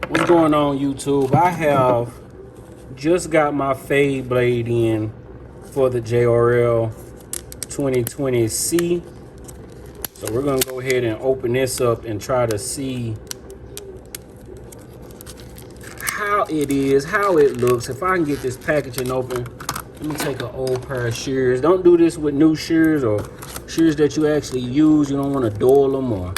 What's going on, YouTube? I have just got my fade blade in for the JRL 2020C. So we're gonna go ahead and open this up and try to see how it is, how it looks. If I can get this packaging open, let me take an old pair of shears. Don't do this with new shears or shears that you actually use. You don't want to dull them, or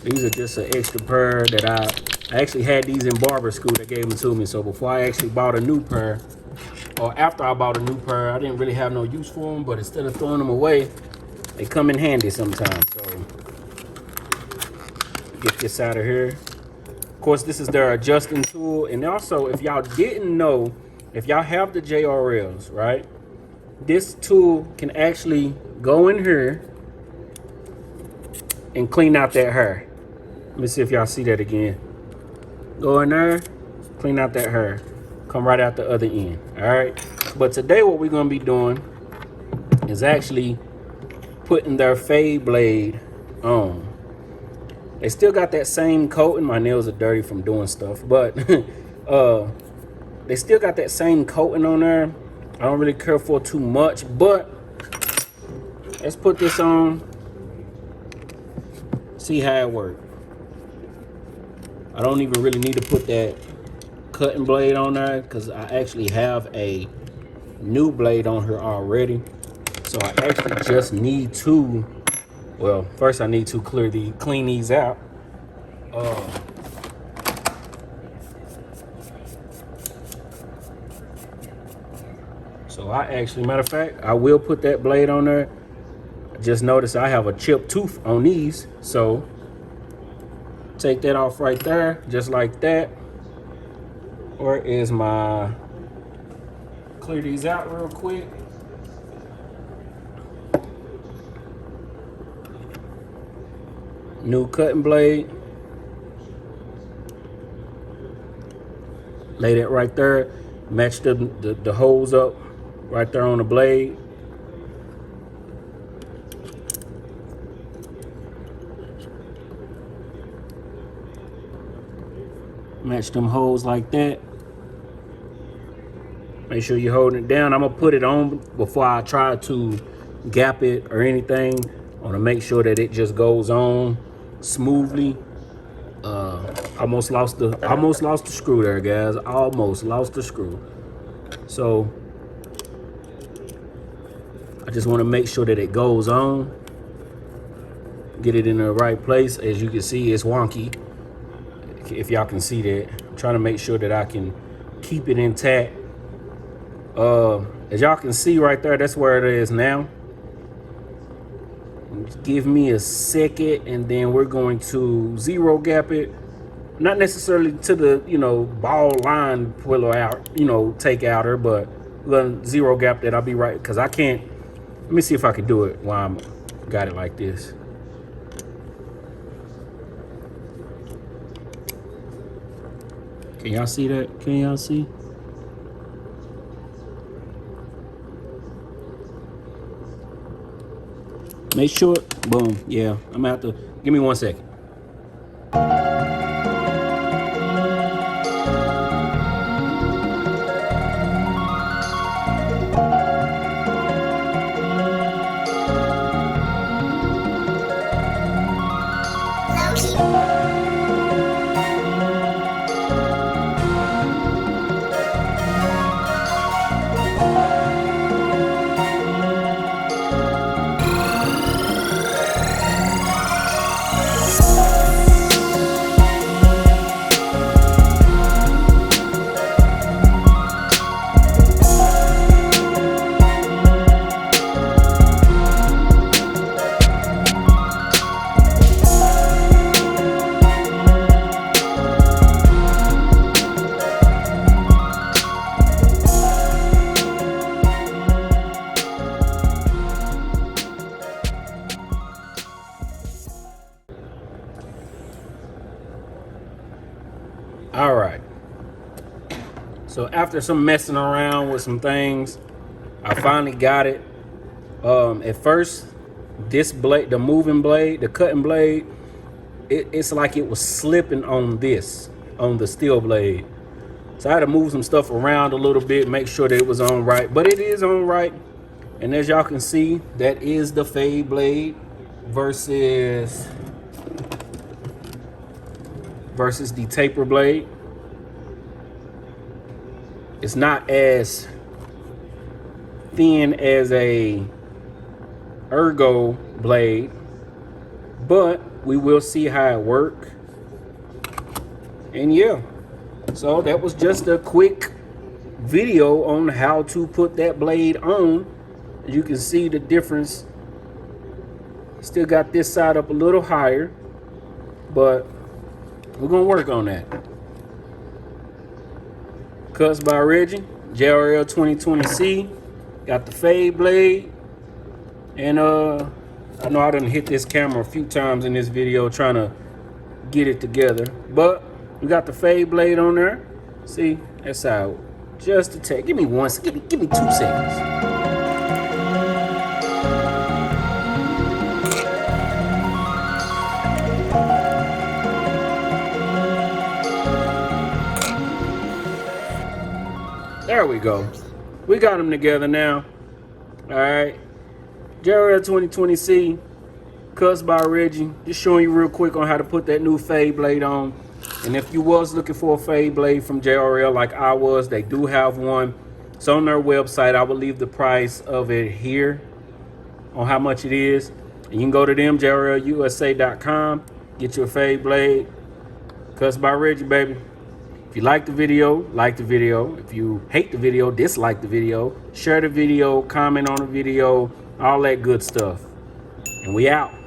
these are just an extra pair that I actually had these in barber school. They gave them to me. So before I actually bought a new pair, or after I bought a new pair, I didn't really have no use for them. But instead of throwing them away, they come in handy sometimes. So get this out of here. Of course, this is their adjusting tool. And also, if y'all didn't know, if y'all have the JRLs, right? This tool can actually go in here and clean out that hair. Let me see if y'all see that again. Go in there, clean out that hair. Come right out the other end, all right? But today what we're gonna be doing is actually putting their fade blade on. They still got that same coating. My nails are dirty from doing stuff, but they still got that same coating on there. I don't really care for too much, but let's put this on, see how it works. I don't even really need to put that cutting blade on there because I actually have a new blade on here already. So I actually just need to, well, first I need to clean these out. So I actually, matter of fact, I will put that blade on there. Just notice I have a chipped tooth on these, so take that off right there, just like that. Or is my, clear these out real quick. New cutting blade. Lay that right there. Match the holes up right there on the blade. Match them holes like that. Make sure you're holding it down. I'm gonna put it on before I try to gap it or anything. I wanna make sure that it just goes on smoothly. Almost lost the screw there, guys. Almost lost the screw. So I just wanna make sure that it goes on. Get it in the right place. As you can see, it's wonky. If y'all can see that, I'm trying to make sure that I can keep it intact. As y'all can see right there, that's where it is now. Give me a second, and then we're going to zero gap it. Not necessarily to the, ball line pull out, take outer, but we're gonna zero gap that. I'll be right, because I can't. Let me see if I can do it while I'm got it like this. Can y'all see that? Can y'all see? Make sure, boom, yeah, I'm gonna have to, give me 1 second. All right. So after some messing around with some things, I finally got it. At first, this blade, the moving blade, the cutting blade, it's like it was slipping on the steel blade. So I had to move some stuff around a little bit, make sure that it was on right. But it is on right. And as y'all can see, that is the fade blade versus the taper blade. It's not as thin as a ergo blade, but we will see how it works. And yeah, so that was just a quick video on how to put that blade on. You can see the difference. Still got this side up a little higher, but we're gonna work on that. Cuts by Reggie, JRL 2020C. Got the fade blade. And I know I done hit this camera a few times in this video trying to get it together, but we got the fade blade on there. See, that's how. Just to take. Give me 2 seconds. There we go. We got them together now. All right. JRL 2020C, cuts by Reggie. Just showing you real quick on how to put that new fade blade on. And if you was looking for a fade blade from JRL like I was, they do have one. It's on their website. I will leave the price of it here on how much it is. And you can go to them, JRLusa.com, get you a fade blade. Cuts by Reggie, baby. If you like the video, like the video. If you hate the video, dislike the video. Share the video, comment on the video, all that good stuff. And we out.